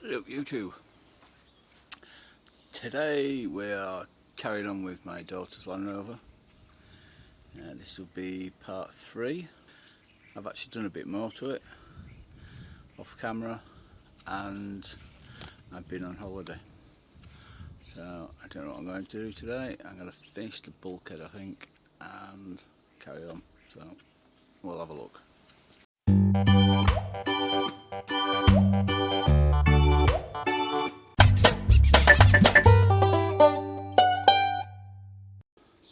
Hello YouTube. Today we are carrying on with my daughter's Land Rover. This will be part 3. I've actually done a bit more to it off camera and I've been on holiday. So I don't know what I'm going to do today. I'm going to finish the bulkhead I think and carry on. So we'll have a look.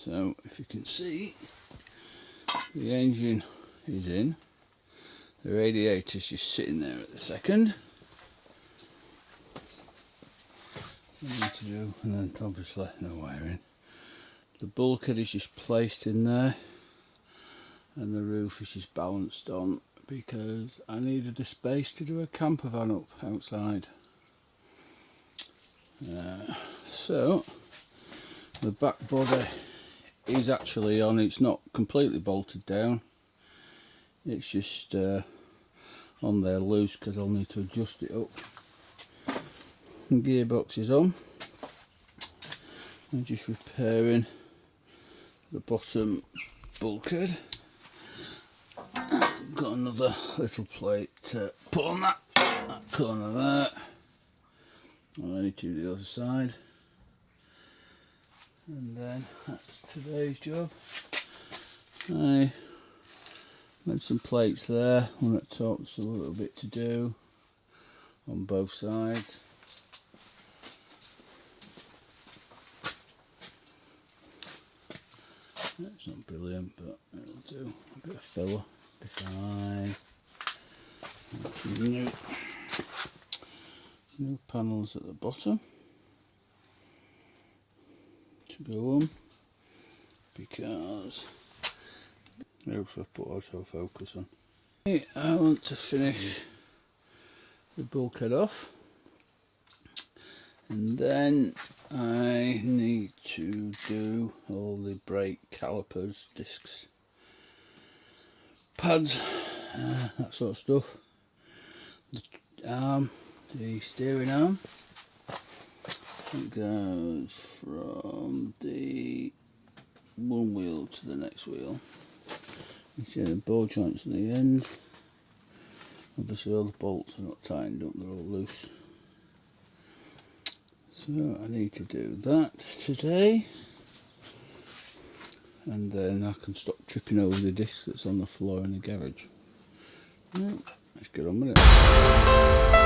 So if you can see, the engine is in, the radiator's just sitting there at the second. What I need to do, and then obviously no wiring. The bulkhead is just placed in there and the roof is just balanced on because I needed the space to do a camper van up outside. So the back body is actually on. It's not completely bolted down, it's just on there loose because I'll need to adjust it up. The gearbox is on. I'm just repairing the bottom bulkhead. Got another little plate to put on that corner there. I need to do the other side. And then that's today's job. I made some plates there, one at the top, so a little bit to do on both sides. It's not brilliant, but it'll do. A bit of filler, be fine. New panels at the bottom to go on because I also put autofocus on. I want to finish the bulkhead off and then I need to do all the brake calipers, discs, pads, that sort of stuff. The steering arm, it goes from the one wheel to the next wheel. You see the ball joints at the end. Obviously all the bolts are not tightened up, they're all loose. So I need to do that today. And then I can stop tripping over the disc that's on the floor in the garage. Right, let's get on with it.